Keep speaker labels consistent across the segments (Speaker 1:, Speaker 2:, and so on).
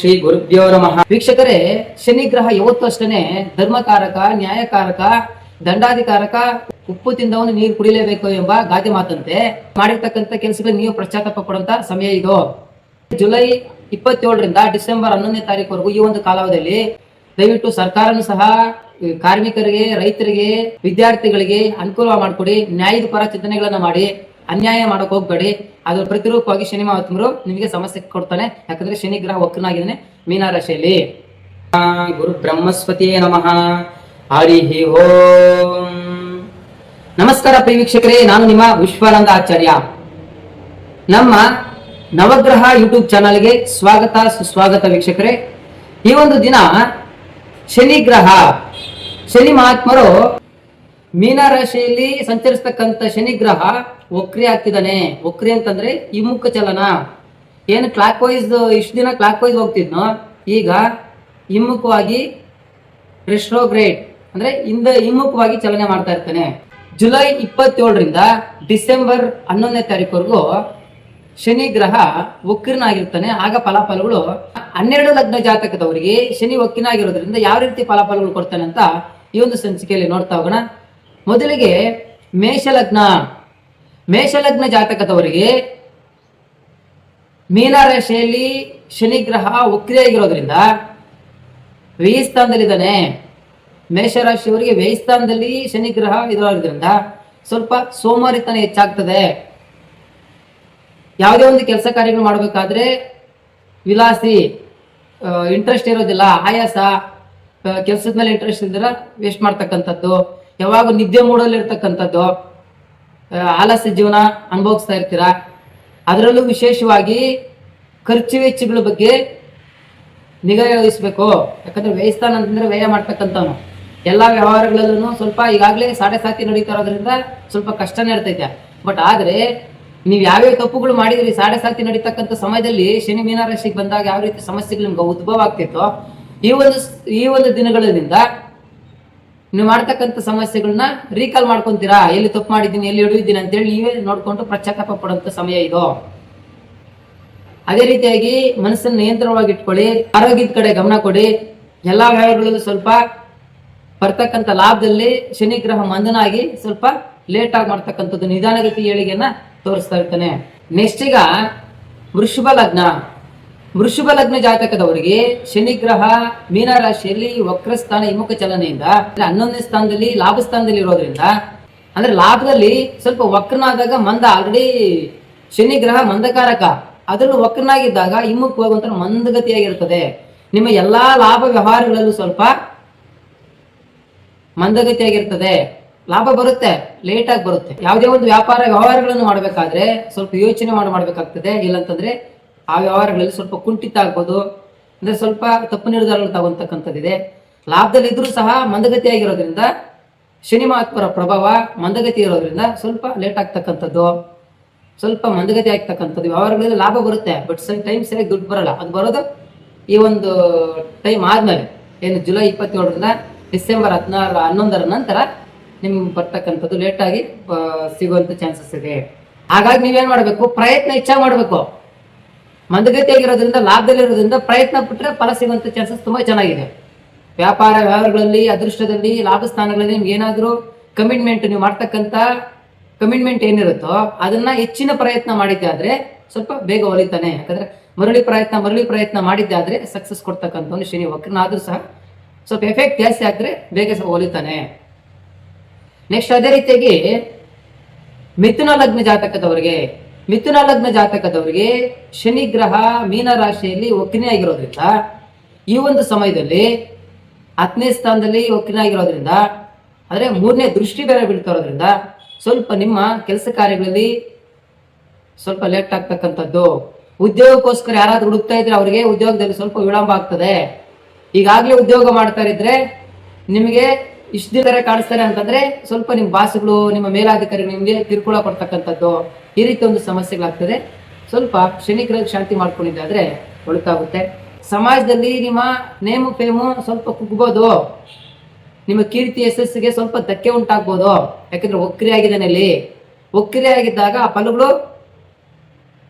Speaker 1: ಶ್ರೀ ಗುರುಭ್ಯೋ ನಮಃ. ವೀಕ್ಷಕರೇ, ಶನಿ ಗ್ರಹ ಯಾವತ್ತೂ ಅಷ್ಟೇ ಧರ್ಮಕಾರಕ, ನ್ಯಾಯಕಾರಕ, ದಂಡಾಧಿಕಾರಕ. ಉಪ್ಪು ತಿಂದವನು ನೀರು ಕುಡಿಲೇಬೇಕು ಎಂಬ ಗಾದೆ ಮಾತಂತೆ ಮಾಡಿರ್ತಕ್ಕಂಥ ಕೆಲಸಗಳು ನೀವು ಪಶ್ಚಾತ್ತಾಪ ಪಡುವಂತ ಸಮಯ ಇದು. ಜುಲೈ 27ರಿಂದ ಡಿಸೆಂಬರ್ 11ನೇ ತಾರೀಕುವರೆಗೂ ಈ ಒಂದು ಕಾಲಾವಧಿಯಲ್ಲಿ ದಯವಿಟ್ಟು ಸರ್ಕಾರನು ಸಹ ಕಾರ್ಮಿಕರಿಗೆ, ರೈತರಿಗೆ, ವಿದ್ಯಾರ್ಥಿಗಳಿಗೆ ಅನುಕೂಲ ಮಾಡಿಕೊಡಿ. ನ್ಯಾಯದ ಪರ ಚಿಂತನೆಗಳನ್ನ ಮಾಡಿ, ಅನ್ಯಾಯ ಮಾಡಕ್ ಹೋಗ್ಬೇಡಿ. ಅದ್ರ ಪ್ರತಿರೂಪವಾಗಿ ಶನಿ ಮಹಾತ್ಮರು ನಿಮಗೆ ಸಮಸ್ಯೆ ಕೊಡ್ತಾನೆ. ಯಾಕಂದ್ರೆ ಶನಿ ಗ್ರಹ ವಕ್ರನಾಗಿದ್ದಾನೆ ಮೀನ ರಾಶಿಯಲ್ಲಿ. ಗುರು ಬ್ರಹ್ಮಸ್ಪತಿಯೇ ನಮಃ. ಹರಿ ಓಂ. ನಮಸ್ಕಾರ ಪ್ರಿಯ ವೀಕ್ಷಕರೇ, ನಾನು ನಿಮ್ಮ ವಿಶ್ವಾನಂದ ಆಚಾರ್ಯ. ನಮ್ಮ ನವಗ್ರಹ ಯೂಟ್ಯೂಬ್ ಚಾನಲ್ಗೆ ಸ್ವಾಗತ, ಸುಸ್ವಾಗತ ವೀಕ್ಷಕರೇ. ಈ ಒಂದು ದಿನ ಶನಿ ಗ್ರಹ, ಶನಿ ಮಹಾತ್ಮರು ಮೀನ ರಾಶಿಯಲ್ಲಿ ಸಂಚರಿಸ್ತಕ್ಕಂಥ ಶನಿ ಗ್ರಹ ವಕ್ರಿ ಆಗ್ತಿದ್ದಾನೆ. ವಕ್ರಿ ಅಂತಂದ್ರೆ ಹಿಮ್ಮುಖ ಚಲನ. ಏನು ಕ್ಲಾಕ್ ವೈಸ್ ಇಷ್ಟು ದಿನ ಕ್ಲಾಕ್ ವೈಸ್ ಹೋಗ್ತಿದ್ನೋ, ಈಗ ಹಿಮ್ಮುಖವಾಗಿ ರೆಟ್ರೋಗ್ರೇಡ್ ಅಂದ್ರೆ ಹಿಮ್ಮುಖವಾಗಿ ಚಲನೆ ಮಾಡ್ತಾ ಇರ್ತಾನೆ. ಜುಲೈ 27ರಿಂದ ಡಿಸೆಂಬರ್ 11ನೇ ತಾರೀಕುವರೆಗೂ ಶನಿ ಗ್ರಹ ವಕ್ರನಾಗಿರ್ತಾನೆ. ಆಗ ಫಲಾಫಲಗಳು 12 ಲಗ್ನ ಜಾತಕದವರಿಗೆ ಶನಿ ವಕ್ರನಾಗಿರೋದ್ರಿಂದ ಯಾವ ರೀತಿ ಫಲಾಫಲಗಳು ಕೊಡ್ತಾನೆ ಅಂತ ಈ ಒಂದು ಸಂಚಿಕೆಯಲ್ಲಿ ನೋಡ್ತಾ ಹೋಗೋಣ. ಮೊದಲಿಗೆ ಮೇಷಲಗ್ನ ಜಾತಕದವರಿಗೆ ಮೀನ ರಾಶಿಯಲ್ಲಿ ಶನಿ ಗ್ರಹ ವಕ್ರಿಯಾಗಿರೋದ್ರಿಂದ ವ್ಯಯ ಸ್ಥಾನದಲ್ಲಿದ್ದಾನೆ. ಮೇಷರಾಶಿಯವರಿಗೆ ವ್ಯಯ ಸ್ಥಾನದಲ್ಲಿ ಶನಿ ಗ್ರಹ ಇರೋದ್ರಿಂದ ಸ್ವಲ್ಪ ಸೋಮಾರಿತನ ಹೆಚ್ಚಾಗ್ತದೆ. ಯಾವುದೇ ಒಂದು ಕೆಲಸ ಕಾರ್ಯಗಳು ಮಾಡಬೇಕಾದ್ರೆ ವಿಲಾಸಿ, ಇಂಟ್ರೆಸ್ಟ್ ಇರೋದಿಲ್ಲ, ಆಯಾಸ, ಕೆಲಸದ ಮೇಲೆ ಇಂಟ್ರೆಸ್ಟ್ ಇಲ್ದಿರ ವೇಸ್ಟ್ ಮಾಡ್ತಕ್ಕಂಥದ್ದು, ಯಾವಾಗ ನಿದ್ದೆ ಮೂಡಲ್ಲಿ ಇರ್ತಕ್ಕಂಥದ್ದು, ಆಲಸ್ಯ ಜೀವನ ಅನುಭವಿಸ್ತಾ ಇರ್ತೀರ. ಅದರಲ್ಲೂ ವಿಶೇಷವಾಗಿ ಖರ್ಚು ವೆಚ್ಚಗಳ ಬಗ್ಗೆ ನಿಗಾ ವಹಿಸ್ಬೇಕು. ಯಾಕಂದ್ರೆ ವ್ಯಯಸ್ಥಾನ ಅಂತಂದ್ರೆ ವ್ಯಯ ಮಾಡ್ತಕ್ಕಂಥವ್ನು. ಎಲ್ಲ ವ್ಯವಹಾರಗಳಲ್ಲೂ ಸ್ವಲ್ಪ ಈಗಾಗಲೇ 7.5 ನಡೀತಾ ಇರೋದ್ರಿಂದ ಸ್ವಲ್ಪ ಕಷ್ಟನೇ ಇರ್ತೈತೆ. ಬಟ್ ಆದ್ರೆ ನೀವು ಯಾವ್ಯಾವ ತಪ್ಪುಗಳು ಮಾಡಿದ್ರಿ 7.5 ನಡೀತಕ್ಕಂಥ ಸಮಯದಲ್ಲಿ ಶನಿ ಮೀನ ರಾಶಿಗೆ ಬಂದಾಗ ಯಾವ ರೀತಿ ಸಮಸ್ಯೆಗಳು ನಿಮ್ಗೆ ಉದ್ಭವ ಆಗ್ತಿತ್ತೋ, ಈ ಒಂದು ದಿನಗಳಿಂದ ನೀವು ಮಾಡ್ತಕ್ಕಂಥ ಸಮಸ್ಯೆಗಳನ್ನ ರೀಕಾಲ್ ಮಾಡ್ಕೊಂತೀರಾ. ಎಲ್ಲಿ ತಪ್ಪು ಮಾಡಿದ್ದೀನಿ, ಎಲ್ಲಿ ಹಿಡಿದಿದ್ದೀನಿ ಅಂತೇಳಿ ನೀವೇ ನೋಡ್ಕೊಂಡು ಪಶ್ಚಾತ್ತಾಪ ಪಡುವಂತ ಸಮಯ ಇದು. ಅದೇ ರೀತಿಯಾಗಿ ಮನಸ್ಸನ್ನು ನಿಯಂತ್ರಣವಾಗಿ ಇಟ್ಕೊಳ್ಳಿ. ಆರೋಗ್ಯದ ಕಡೆ ಗಮನ ಕೊಡಿ. ಎಲ್ಲಾ ವ್ಯವಹಾರಗಳಲ್ಲೂ ಸ್ವಲ್ಪ ಬರ್ತಕ್ಕಂಥ ಲಾಭದಲ್ಲಿ ಶನಿ ಗ್ರಹ ಮಂದನಾಗಿ ಸ್ವಲ್ಪ ಲೇಟ್ ಆಗಿ ಮಾಡ್ತಕ್ಕಂಥದ್ದು, ನಿಧಾನಗತಿ ಏಳಿಗೆಯನ್ನ ತೋರಿಸ್ತಾ ಇರ್ತಾನೆ. ನೆಕ್ಸ್ಟ್ ಈಗ ವೃಷಭ ಲಗ್ನ ಜಾತಕದವರಿಗೆ ಶನಿ ಗ್ರಹ ಮೀನ ರಾಶಿಯಲ್ಲಿ ವಕ್ರಸ್ಥಾನ ಹಿಮ್ಮುಖ ಚಲನೆಯಿಂದ 11ನೇ ಸ್ಥಾನದಲ್ಲಿ ಲಾಭ ಸ್ಥಾನದಲ್ಲಿ ಇರೋದ್ರಿಂದ, ಅಂದ್ರೆ ಲಾಭದಲ್ಲಿ ಸ್ವಲ್ಪ ವಕ್ರನಾದಾಗ ಆಲ್ರೆಡಿ ಶನಿ ಗ್ರಹ ಮಂದಕಾರಕ, ಅದರಲ್ಲೂ ವಕ್ರನಾಗಿದ್ದಾಗ ಹಿಮ್ಮುಖವಾಗಿ ಒಂಥರ ಮಂದಗತಿಯಾಗಿರ್ತದೆ. ನಿಮ್ಮ ಎಲ್ಲಾ ಲಾಭ ವ್ಯವಹಾರಗಳಲ್ಲೂ ಸ್ವಲ್ಪ ಮಂದಗತಿಯಾಗಿರ್ತದೆ. ಲಾಭ ಬರುತ್ತೆ, ಲೇಟ್ ಆಗಿ ಬರುತ್ತೆ. ಯಾವುದೇ ಒಂದು ವ್ಯಾಪಾರ ವ್ಯವಹಾರಗಳನ್ನು ಮಾಡಬೇಕಾದ್ರೆ ಸ್ವಲ್ಪ ಯೋಚನೆ ಮಾಡಬೇಕಾಗ್ತದೆ. ಇಲ್ಲಂತಂದ್ರೆ ಆ ವ್ಯವಹಾರಗಳಲ್ಲಿ ಸ್ವಲ್ಪ ಕುಂಠಿತ ಆಗ್ಬೋದು, ಅಂದ್ರೆ ಸ್ವಲ್ಪ ತಪ್ಪು ನಿರ್ಧಾರಗಳು ತಗೊಂತಕ್ಕಂಥದ್ದಿದೆ. ಲಾಭದಲ್ಲಿ ಇದ್ರೂ ಸಹ ಮಂದಗತಿ ಆಗಿರೋದ್ರಿಂದ, ಶನಿ ಮಹಾತ್ಮರ ಪ್ರಭಾವ ಮಂದಗತಿ ಇರೋದ್ರಿಂದ ಸ್ವಲ್ಪ ಲೇಟ್ ಆಗ್ತಕ್ಕಂಥದ್ದು, ಸ್ವಲ್ಪ ಮಂದಗತಿ ಆಗ್ತಕ್ಕಂಥದ್ದು. ವ್ಯವಹಾರಗಳಲ್ಲಿ ಲಾಭ ಬರುತ್ತೆ, ಬಟ್ ಟೈಮ್ ಸರಿಯಾಗಿ ದುಡ್ಡು ಬರಲ್ಲ. ಅದು ಬರೋದು ಈ ಒಂದು ಟೈಮ್ ಆದ್ಮೇಲೆ, ಏನು ಜುಲೈ 27ರಿಂದ ಡಿಸೆಂಬರ್ 11ರ ನಂತರ ನಿಮ್ಗೆ ಬರ್ತಕ್ಕಂಥದ್ದು ಲೇಟ್ ಆಗಿ ಸಿಗುವಂತ ಚಾನ್ಸಸ್ ಇದೆ. ಹಾಗಾಗಿ ನೀವೇನ್ ಮಾಡ್ಬೇಕು, ಪ್ರಯತ್ನ ಹೆಚ್ಚಾಗಿ ಮಾಡ್ಬೇಕು. ಮಂದಗತಿಯಾಗಿರೋದ್ರಿಂದ, ಲಾಭದಲ್ಲಿರೋದ್ರಿಂದ ಪ್ರಯತ್ನ ಪಟ್ಟರೆ ಫಲ ಸಿಗುವಂತ ಚಾನ್ಸಸ್ ತುಂಬಾ ಚೆನ್ನಾಗಿದೆ. ವ್ಯಾಪಾರ ವ್ಯವಹಾರಗಳಲ್ಲಿ, ಅದೃಷ್ಟದಲ್ಲಿ, ಲಾಭ ಸ್ಥಾನಗಳಲ್ಲಿ ನಿಮ್ಗೆ ಏನಾದರೂ ಕಮಿಟ್ಮೆಂಟ್, ನೀವು ಮಾಡ್ತಕ್ಕಂಥ ಕಮಿಟ್ಮೆಂಟ್ ಏನಿರುತ್ತೋ ಅದನ್ನ ಹೆಚ್ಚಿನ ಪ್ರಯತ್ನ ಮಾಡಿದ್ದೆ ಆದ್ರೆ ಸ್ವಲ್ಪ ಬೇಗ ಹೊಲಿತಾನೆ. ಯಾಕಂದ್ರೆ ಮರಳಿ ಪ್ರಯತ್ನ ಮಾಡಿದ್ದೆ ಆದ್ರೆ ಸಕ್ಸಸ್ ಕೊಡ್ತಕ್ಕಂಥವ್ನು ಶನಿ ವಕ್ರನಾದ್ರೂ ಸಹ ಸ್ವಲ್ಪ ಎಫೆಕ್ಟ್ ಜಾಸ್ತಿ ಆದ್ರೆ ಬೇಗ ಹೊಲಿತಾನೆ. ನೆಕ್ಸ್ಟ್ ಅದೇ ರೀತಿಯಾಗಿ ಮಿಥುನ ಲಗ್ನ ಜಾತಕದವರಿಗೆ ಶನಿ ಗ್ರಹ ಮೀನ ರಾಶಿಯಲ್ಲಿ ವಕ್ರಿ ಆಗಿರೋದ್ರಿಂದ, ಈ ಒಂದು ಸಮಯದಲ್ಲಿ 10ನೇ ಸ್ಥಾನದಲ್ಲಿ ವಕ್ರಿ ಆಗಿರೋದ್ರಿಂದ, ಅಂದ್ರೆ 3ನೇ ದೃಷ್ಟಿ ಬೇರೆ ಬೀಳ್ತಾ ಇರೋದ್ರಿಂದ ಸ್ವಲ್ಪ ನಿಮ್ಮ ಕೆಲಸ ಕಾರ್ಯಗಳಲ್ಲಿ ಸ್ವಲ್ಪ ಲೇಟ್ ಆಗ್ತಕ್ಕಂಥದ್ದು. ಉದ್ಯೋಗಕ್ಕೋಸ್ಕರ ಯಾರಾದ್ರೂ ಹುಡುಕ್ತಾ ಇದ್ರೆ ಅವರಿಗೆ ಉದ್ಯೋಗದಲ್ಲಿ ಸ್ವಲ್ಪ ವಿಳಂಬ ಆಗ್ತದೆ. ಈಗಾಗಲೇ ಉದ್ಯೋಗ ಮಾಡ್ತಾ ಇದ್ರೆ ನಿಮಗೆ ಇಷ್ಟು ದಿನ ಕಾಣಿಸ್ತಾರೆ ಅಂತಂದ್ರೆ ಸ್ವಲ್ಪ ನಿಮ್ಮ ಬಾಸ್ಗಳು, ನಿಮ್ಮ ಮೇಲಾಧಿಕಾರಿ ನಿಮ್ಗೆ ಕಿರುಕುಳ ಕೊಡ್ತಕ್ಕಂಥದ್ದು, ಈ ರೀತಿ ಒಂದು ಸಮಸ್ಯೆಗಳಾಗ್ತದೆ. ಸ್ವಲ್ಪ ಶನಿ ಗ್ರಹ ಶಾಂತಿ ಮಾಡ್ಕೊಂಡಿದ್ದಾದ್ರೆ ಒಳಿತಾಗುತ್ತೆ. ಸಮಾಜದಲ್ಲಿ ನಿಮ್ಮ ನೇಮು ಫೇಮು ಸ್ವಲ್ಪ ಕುಗ್ಬೋದು. ನಿಮ್ಮ ಕೀರ್ತಿ ಯಶಸ್ಸಿಗೆ ಸ್ವಲ್ಪ ಧಕ್ಕೆ ಉಂಟಾಗ್ಬೋದು. ಯಾಕಂದ್ರೆ ವಕ್ರಿ ಆಗಿದ್ದಾನೆ ಅಲ್ಲಿ. ವಕ್ರಿ ಆಗಿದ್ದಾಗ ಆ ಫಲಗಳು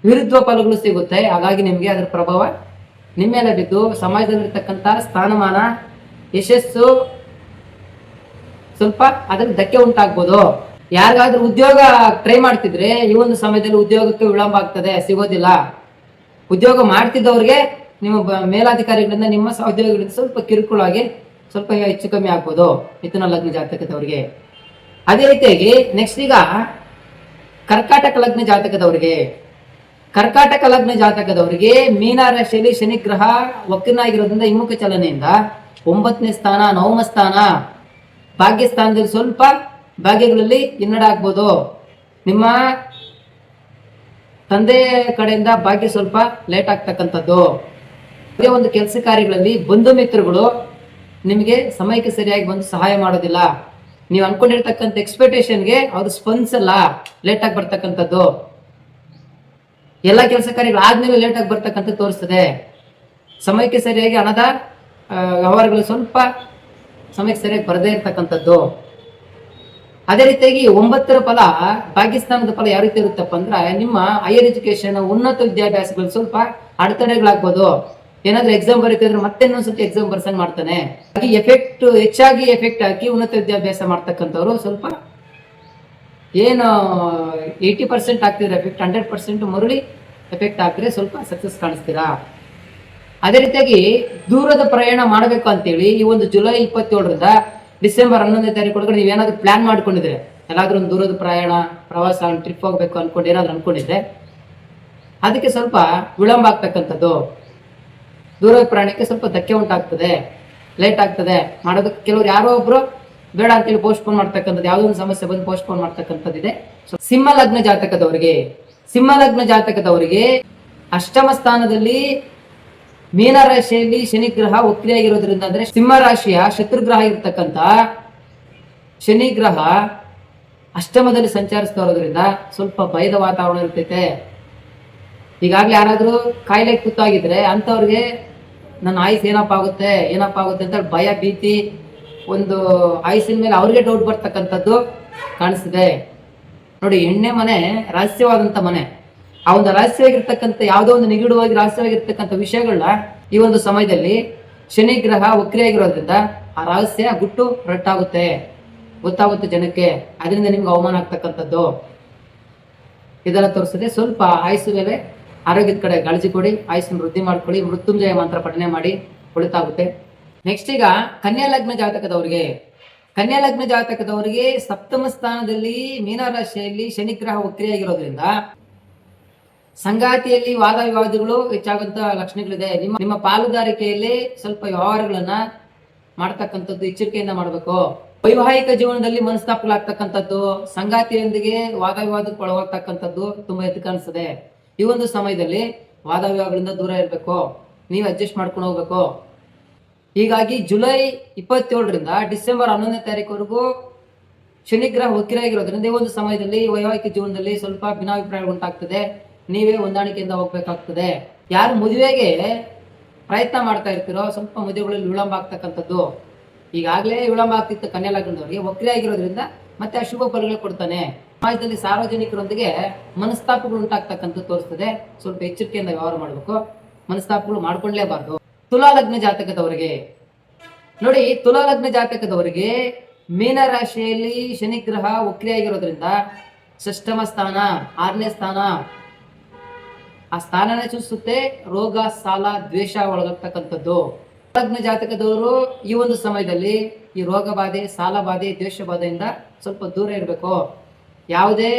Speaker 1: ವಿರುದ್ಧ ಫಲಗಳು ಸಿಗುತ್ತೆ. ಹಾಗಾಗಿ ನಿಮ್ಗೆ ಅದರ ಪ್ರಭಾವ ನಿಮ್ಮ ಮೇಲೆ ಬಿದ್ದು ಸಮಾಜದಲ್ಲಿರ್ತಕ್ಕಂಥ ಸ್ಥಾನಮಾನ, ಯಶಸ್ಸು ಸ್ವಲ್ಪ ಅದ್ರಲ್ಲಿ ಧಕ್ಕೆ ಉಂಟಾಗ್ಬೋದು. ಯಾರಿಗಾದ್ರೂ ಉದ್ಯೋಗ ಟ್ರೈ ಮಾಡ್ತಿದ್ರೆ ಈ ಒಂದು ಸಮಯದಲ್ಲಿ ಉದ್ಯೋಗಕ್ಕೆ ವಿಳಂಬ ಆಗ್ತದೆ, ಸಿಗೋದಿಲ್ಲ. ಉದ್ಯೋಗ ಮಾಡ್ತಿದ್ದವ್ರಿಗೆ ನಿಮ್ಮ ಮೇಲಾಧಿಕಾರಿಗಳಿಂದ, ನಿಮ್ಮ ಸಹೋದ್ಯೋಗಿಗಳಿಂದ ಸ್ವಲ್ಪ ಕಿರುಕುಳಾಗಿ ಸ್ವಲ್ಪ ಹೆಚ್ಚು ಕಮ್ಮಿ ಆಗ್ಬೋದು ಮಿಥುನ ಲಗ್ನ ಜಾತಕದವರಿಗೆ. ಅದೇ ರೀತಿಯಾಗಿ ನೆಕ್ಸ್ಟ್ ಈಗ ಕರ್ಕಾಟಕ ಲಗ್ನ ಜಾತಕದವರಿಗೆ, ಕರ್ಕಾಟಕ ಲಗ್ನ ಜಾತಕದವರಿಗೆ ಮೀನ ರಾಶಿಯಲ್ಲಿ ಶನಿ ಗ್ರಹ ವಕ್ರನಾಗಿರೋದ್ರಿಂದ ಹಿಮ್ಮುಖ ಚಲನೆಯಿಂದ 9ನೇ ಸ್ಥಾನ, 9ಮ ಸ್ಥಾನ, ಭಾಗ್ಯ ಸ್ಥಾನದಲ್ಲಿ ಸ್ವಲ್ಪ ಭಾಗ್ಯಗಳಲ್ಲಿ ಹಿನ್ನಡೆ ಆಗ್ಬೋದು. ನಿಮ್ಮ ತಂದೆ ಕಡೆಯಿಂದ ಭಾಗ್ಯ ಸ್ವಲ್ಪ ಲೇಟ್ ಆಗ್ತಕ್ಕಂಥದ್ದು. ಅದೇ ಒಂದು ಕೆಲಸ ಕಾರ್ಯಗಳಲ್ಲಿ ಬಂಧು ಮಿತ್ರಗಳು ನಿಮಗೆ ಸಮಯಕ್ಕೆ ಸರಿಯಾಗಿ ಬಂದು ಸಹಾಯ ಮಾಡೋದಿಲ್ಲ. ನೀವು ಅನ್ಕೊಂಡಿರ್ತಕ್ಕಂಥ ಎಕ್ಸ್ಪೆಕ್ಟೇಷನ್ಗೆ ಅವರು ಸ್ಪಂದಿಸಲ್ಲ, ಲೇಟಾಗಿ ಬರ್ತಕ್ಕಂಥದ್ದು. ಎಲ್ಲ ಕೆಲಸ ಕಾರ್ಯಗಳು ಆದ್ಮೇಲೆ ಲೇಟಾಗಿ ಬರ್ತಕ್ಕಂಥ ತೋರಿಸ್ತದೆ. ಸಮಯಕ್ಕೆ ಸರಿಯಾಗಿ ಹಣದ ವ್ಯವಹಾರಗಳು ಸ್ವಲ್ಪ ಸಮಯಕ್ಕೆ ಸರಿಯಾಗಿ ಬರದೇ ಇರ್ತಕ್ಕಂಥದ್ದು. ಅದೇ ರೀತಿಯಾಗಿ 9ರ ಫಲ, ಭಾಗ್ಯಸ್ಥಾನದ ಫಲ ಯಾವ ರೀತಿ ಇರುತ್ತಪ್ಪ ಅಂದ್ರೆ ನಿಮ್ಮ ಹೈಯರ್ ಎಜುಕೇಶನ್, ಉನ್ನತ ವಿದ್ಯಾಭ್ಯಾಸಗಳು ಸ್ವಲ್ಪ ಅಡೆತಡೆಗಳಾಗ್ಬೋದು. ಏನಾದ್ರೂ ಎಕ್ಸಾಮ್ ಬರೀತಿದ್ರೆ ಮತ್ತೆ ಇನ್ನೊಂದ್ಸತಿ ಎಕ್ಸಾಮ್ ಬರ್ಸಂಗ್ ಮಾಡ್ತಾನೆ. ಹೆಚ್ಚಾಗಿ ಎಫೆಕ್ಟ್ ಹಾಕಿ ಉನ್ನತ ವಿದ್ಯಾಭ್ಯಾಸ ಮಾಡ್ತಕ್ಕಂಥವ್ರು ಸ್ವಲ್ಪ ಏನು 80% ಆಗ್ತಿದ್ರೆ ಎಫೆಕ್ಟ್, 100% ಮರುಳಿ ಎಫೆಕ್ಟ್ ಹಾಕಿದ್ರೆ ಸ್ವಲ್ಪ ಸಕ್ಸಸ್ ಕಾಣಿಸ್ತೀರಾ. ಅದೇ ರೀತಿಯಾಗಿ ದೂರದ ಪ್ರಯಾಣ ಮಾಡಬೇಕು ಅಂತೇಳಿ ಈ ಒಂದು ಜುಲೈ 27ರಿಂದ ಡಿಸೆಂಬರ್ 11ನೇ ತಾರೀಕು ಒಳಗಡೆ ನೀವೇನಾದ್ರೂ ಪ್ಲಾನ್ ಮಾಡ್ಕೊಂಡಿದ್ರೆ, ಎಲ್ಲಾದ್ರೂ ಒಂದು ದೂರದ ಪ್ರಯಾಣ, ಪ್ರವಾಸ, ಟ್ರಿಪ್ ಹೋಗ್ಬೇಕು ಅನ್ಕೊಂಡು ಏನಾದ್ರು ಅನ್ಕೊಂಡಿದ್ರೆ ಅದಕ್ಕೆ ಸ್ವಲ್ಪ ವಿಳಂಬ ಆಗ್ತಕ್ಕಂಥದ್ದು. ದೂರದ ಪ್ರಯಾಣಕ್ಕೆ ಸ್ವಲ್ಪ ಧಕ್ಕೆ ಉಂಟಾಗ್ತದೆ, ಲೇಟ್ ಆಗ್ತದೆ ಮಾಡೋದಕ್ಕೆ. ಕೆಲವರು ಯಾರೋ ಒಬ್ರು ಬೇಡ ಅಂತೇಳಿ ಪೋಸ್ಟ್ಪೋನ್ ಮಾಡ್ತಕ್ಕಂಥದ್ದು, ಯಾವುದೋ ಒಂದು ಸಮಸ್ಯೆ ಬಂದು ಪೋಸ್ಟ್ಪೋನ್ ಮಾಡ್ತಕ್ಕಂಥದ್ದಿದೆ. ಸಿಂಹ ಲಗ್ನ ಜಾತಕದವರಿಗೆ, ಸಿಂಹ ಲಗ್ನ ಜಾತಕದವರಿಗೆ ಅಷ್ಟಮ ಸ್ಥಾನದಲ್ಲಿ ಮೀನ ರಾಶಿಯಲ್ಲಿ ಶನಿ ಗ್ರಹ ವಕ್ರಿಯಾಗಿರೋದ್ರಿಂದ, ಅಂದ್ರೆ ಸಿಂಹ ರಾಶಿಯ ಶತ್ರುಗ್ರಹ ಇರ್ತಕ್ಕಂಥ ಶನಿ ಗ್ರಹ ಅಷ್ಟಮದಲ್ಲಿ ಸಂಚರಿಸ್ತಾ ಇರೋದ್ರಿಂದ ಸ್ವಲ್ಪ ಭಯದ ವಾತಾವರಣ ಇರ್ತೈತೆ. ಈಗಾಗಲೇ ಯಾರಾದ್ರೂ ಕಾಯಿಲೆ ತುತ್ತಾಗಿದ್ರೆ ಅಂಥವ್ರಿಗೆ ನನ್ನ ಆಯುಸ್ ಏನಪ್ಪ ಆಗುತ್ತೆ ಅಂತ ಭಯ, ಭೀತಿ, ಒಂದು ಆಯುಸ್ಸಿನ ಮೇಲೆ ಅವ್ರಿಗೆ ಡೌಟ್ ಬರ್ತಕ್ಕಂಥದ್ದು ಕಾಣಿಸ್ತಿದೆ. ನೋಡಿ, ಎಣ್ಣೆ ಮನೆ ರಹಸ್ಯವಾದಂಥ ಮನೆ. ಆ ಒಂದು ರಹಸ್ಯವಾಗಿರ್ತಕ್ಕಂಥ ಯಾವುದೋ ಒಂದು ನಿಗೂಢವಾಗಿ ರಹಸ್ಯವಾಗಿರ್ತಕ್ಕಂಥ ವಿಷಯಗಳನ್ನ ಈ ಒಂದು ಸಮಯದಲ್ಲಿ ಶನಿ ಗ್ರಹ ವಕ್ರಿಯಾಗಿರೋದ್ರಿಂದ ಆ ರಹಸ್ಯ ಗುಟ್ಟು ರಟ್ಟಾಗುತ್ತೆ, ಗೊತ್ತಾಗುತ್ತೆ ಜನಕ್ಕೆ. ಅದರಿಂದ ನಿಮ್ಗೆ ಅವಮಾನ ಆಗ್ತಕ್ಕಂಥದ್ದು ಇದೆಲ್ಲ ತೋರಿಸ್ತದೆ. ಸ್ವಲ್ಪ ಆಯುಸ್ಸು ಮೇಲೆ ಆರೋಗ್ಯದ ಕಡೆ ಕಾಳಜಿ ಕೊಡಿ, ಆಯುಸ್ಸನ್ನು ವೃದ್ಧಿ ಮಾಡ್ಕೊಳ್ಳಿ, ಮೃತ್ಯುಂಜಯ ಮಂತ್ರ ಪಠನೆ ಮಾಡಿ, ಒಳಿತಾಗುತ್ತೆ. ನೆಕ್ಸ್ಟ್ ಈಗ ಕನ್ಯಾ ಲಗ್ನ ಜಾತಕದವರಿಗೆ, ಕನ್ಯಾ ಲಗ್ನ ಜಾತಕದವರಿಗೆ ಸಪ್ತಮ ಸ್ಥಾನದಲ್ಲಿ ಮೀನ ರಾಶಿಯಲ್ಲಿ ಶನಿ ಗ್ರಹ ವಕ್ರಿಯಾಗಿರೋದ್ರಿಂದ ಸಂಗಾತಿಯಲ್ಲಿ ವಾದ ವಿವಾದಗಳು ಹೆಚ್ಚಾಗುವಂತ ಲಕ್ಷಣಗಳಿದೆ. ನಿಮ್ಮ ಪಾಲುದಾರಿಕೆಯಲ್ಲಿ ಸ್ವಲ್ಪ ವ್ಯವಹಾರಗಳನ್ನ ಮಾಡ್ತಕ್ಕಂಥದ್ದು ಎಚ್ಚರಿಕೆಯಿಂದ ಮಾಡಬೇಕು. ವೈವಾಹಿಕ ಜೀವನದಲ್ಲಿ ಮನಸ್ತಾಪಗಳಾಗ್ತಕ್ಕಂಥದ್ದು, ಸಂಗಾತಿಯೊಂದಿಗೆ ವಾದ ವಿವಾದಕ್ಕೆ ಒಳಗಾಗ್ತಕ್ಕಂಥದ್ದು ತುಂಬಾ ಎದ್ದು ಕಾಣಿಸ್ತದೆ. ಈ ಒಂದು ಸಮಯದಲ್ಲಿ ವಾದ ವಿವಾದಗಳಿಂದ ದೂರ ಇರಬೇಕು, ನೀವು ಅಡ್ಜಸ್ಟ್ ಮಾಡ್ಕೊಂಡು ಹೋಗ್ಬೇಕು. ಹೀಗಾಗಿ ಜುಲೈ 27ರಿಂದ ಡಿಸೆಂಬರ್ 11ನೇ ತಾರೀಕುವರೆಗೂ ಶನಿಗ್ರಹ ವಕ್ರಿಯಾಗಿರೋದ್ರಿಂದ ಈ ಒಂದು ಸಮಯದಲ್ಲಿ ವೈವಾಹಿಕ ಜೀವನದಲ್ಲಿ ಸ್ವಲ್ಪ ಭಿನ್ನಾಭಿಪ್ರಾಯಗಳು ಉಂಟಾಗ್ತದೆ. ನೀವೇ ಹೊಂದಾಣಿಕೆಯಿಂದ ಹೋಗ್ಬೇಕಾಗ್ತದೆ. ಯಾರು ಮದುವೆಗೆ ಪ್ರಯತ್ನ ಮಾಡ್ತಾ ಇರ್ತೀರೋ ಸ್ವಲ್ಪ ಮದುವೆಗಳಲ್ಲಿ ವಿಳಂಬ ಆಗ್ತಕ್ಕಂಥದ್ದು. ಈಗಾಗಲೇ ವಿಳಂಬ ಆಗ್ತಿತ್ತು ಕನ್ಯಾ ಲಗ್ನದವರಿಗೆ, ವಕ್ರಿಯಾಗಿರೋದ್ರಿಂದ ಮತ್ತೆ ಆ ಶುಭ ಫಲಗಳು ಕೊಡ್ತಾನೆ. ಸಮಾಜದಲ್ಲಿ ಸಾರ್ವಜನಿಕರೊಂದಿಗೆ ಮನಸ್ತಾಪಗಳು ಉಂಟಾಗ್ತಕ್ಕಂಥದ್ದು ತೋರಿಸ್ತದೆ. ಸ್ವಲ್ಪ ಎಚ್ಚರಿಕೆಯಿಂದ ವ್ಯವಹಾರ ಮಾಡಬೇಕು, ಮನಸ್ತಾಪಗಳು ಮಾಡ್ಕೊಳ್ಳೇಬಾರ್ದು. ತುಲಾ ಲಗ್ನ ಜಾತಕದವರಿಗೆ ನೋಡಿ, ತುಲಾ ಲಗ್ನ ಜಾತಕದವರಿಗೆ ಮೀನ ರಾಶಿಯಲ್ಲಿ ಶನಿ ಗ್ರಹ ವಕ್ರಿಯಾಗಿರೋದ್ರಿಂದ ಷಷ್ಠಮ ಸ್ಥಾನ, 6ನೇ ಸ್ಥಾನ, ಆ ಸ್ಥಾನನೇ ಸೂಚಿಸುತ್ತೆ ರೋಗ, ಸಾಲ, ದ್ವೇಷ ಒಳಗಾಗ್ತಕ್ಕಂಥದ್ದು. ಲಗ್ನ ಜಾತಕದವರು ಈ ಒಂದು ಸಮಯದಲ್ಲಿ ಈ ರೋಗ ಬಾಧೆ, ಸಾಲ ಬಾಧೆ, ದ್ವೇಷ ಬಾಧೆಯಿಂದ ಸ್ವಲ್ಪ ದೂರ ಇರಬೇಕು. ಯಾವುದೇ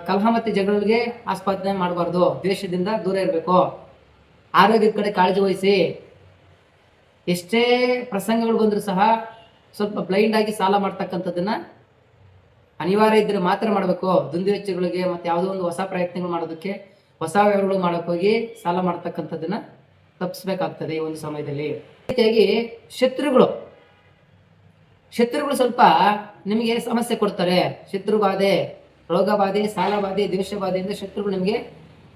Speaker 1: ಕಲಹ ಮತ್ತೆ ಜಗಳಿಗೆ ಆಸ್ಪದ ಮಾಡಬಾರ್ದು, ದ್ವೇಷದಿಂದ ದೂರ ಇರಬೇಕು. ಆರೋಗ್ಯದ ಕಡೆ ಕಾಳಜಿ ವಹಿಸಿ. ಎಷ್ಟೇ ಪ್ರಸಂಗಗಳು ಬಂದರೂ ಸಹ ಸ್ವಲ್ಪ ಬ್ಲೈಂಡ್ ಆಗಿ ಸಾಲ ಮಾಡ್ತಕ್ಕಂಥದ್ದನ್ನ ಅನಿವಾರ್ಯ ಇದ್ರೆ ಮಾತ್ರ ಮಾಡಬೇಕು. ದುಂದುವೆಚ್ಚಗಳಿಗೆ ಮತ್ತೆ ಯಾವುದೋ ಒಂದು ಹೊಸ ಪ್ರಯತ್ನಗಳು ಮಾಡೋದಕ್ಕೆ, ಹೊಸ ವ್ಯವಹಾರಗಳು ಮಾಡೋಕೆ ಹೋಗಿ ಸಾಲ ಮಾಡ್ತಕ್ಕಂಥದ್ದನ್ನ ತಪ್ಪಿಸ್ಬೇಕಾಗ್ತದೆ ಈ ಒಂದು ಸಮಯದಲ್ಲಿ. ರೀತಿಯಾಗಿ ಶತ್ರುಗಳು ಸ್ವಲ್ಪ ನಿಮಗೆ ಸಮಸ್ಯೆ ಕೊಡ್ತಾರೆ. ಶತ್ರು ಬಾಧೆ, ರೋಗ ಬಾಧೆ, ಸಾಲ ಬಾಧೆ, ದ್ವೇಷ ಬಾಧೆಯಿಂದ ಶತ್ರುಗಳು ನಿಮಗೆ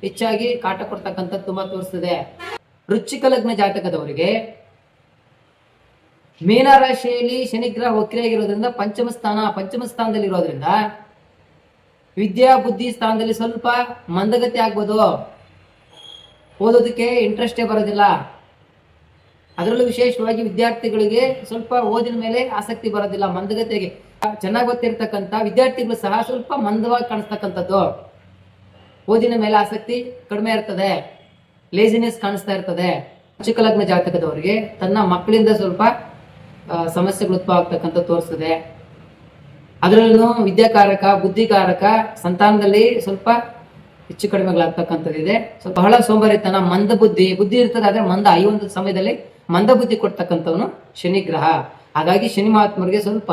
Speaker 1: ಹೆಚ್ಚಾಗಿ ಕಾಟ ಕೊಡ್ತಕ್ಕಂಥದ್ದು ತುಂಬಾ ತೋರಿಸ್ತದೆ. ವೃಶ್ಚಿಕ ಲಗ್ನ ಜಾತಕದವರಿಗೆ ಮೀನ ರಾಶಿಯಲ್ಲಿ ಶನಿಗ್ರಹ ವಕ್ರಿಯಾಗಿರೋದ್ರಿಂದ ಪಂಚಮ ಸ್ಥಾನದಲ್ಲಿ ಇರೋದ್ರಿಂದ ವಿದ್ಯಾ ಬುದ್ಧಿ ಸ್ಥಾನದಲ್ಲಿ ಸ್ವಲ್ಪ ಮಂದಗತಿ ಆಗ್ಬೋದು. ಓದೋದಕ್ಕೆ ಇಂಟ್ರೆಸ್ಟೇ ಬರೋದಿಲ್ಲ. ಅದರಲ್ಲೂ ವಿಶೇಷವಾಗಿ ವಿದ್ಯಾರ್ಥಿಗಳಿಗೆ ಸ್ವಲ್ಪ ಓದಿನ ಮೇಲೆ ಆಸಕ್ತಿ ಬರೋದಿಲ್ಲ, ಮಂದಗತಿಗೆ. ಚೆನ್ನಾಗಿ ಗೊತ್ತಿರ್ತಕ್ಕಂಥ ವಿದ್ಯಾರ್ಥಿಗಳು ಸಹ ಸ್ವಲ್ಪ ಮಂದವಾಗಿ ಕಾಣಿಸ್ತಕ್ಕಂಥದ್ದು, ಓದಿನ ಮೇಲೆ ಆಸಕ್ತಿ ಕಡಿಮೆ ಇರ್ತದೆ, ಲೇಜಿನೆಸ್ ಕಾಣಿಸ್ತಾ ಇರ್ತದೆ. ವೃಶ್ಚಿಕ ಲಗ್ನ ಜಾತಕದವರಿಗೆ ತನ್ನ ಮಕ್ಕಳಿಂದ ಸ್ವಲ್ಪ ಸಮಸ್ಯೆಗಳು ಉದ್ಭವ ಆಗ್ತಕ್ಕಂಥ ತೋರಿಸ್ತದೆ. ಅದರಲ್ಲೂ ವಿದ್ಯಾಕಾರಕ, ಬುದ್ಧಿಕಾರಕ, ಸಂತಾನದಲ್ಲಿ ಸ್ವಲ್ಪ ಹೆಚ್ಚು ಕಡಿಮೆಗಳಾಗ್ತಕ್ಕಂಥದ್ದಿದೆ. ಸ್ವಲ್ಪ ಬಹಳ ಸೋಂಬರಿತನ, ಮಂದ ಬುದ್ಧಿ ಇರ್ತದೆ, ಆದ್ರೆ ಈ ಒಂದು ಸಮಯದಲ್ಲಿ ಮಂದ ಬುದ್ಧಿ ಕೊಡ್ತಕ್ಕಂಥವನು ಶನಿ ಗ್ರಹ. ಹಾಗಾಗಿ ಶನಿ ಮಹಾತ್ಮರಿಗೆ ಸ್ವಲ್ಪ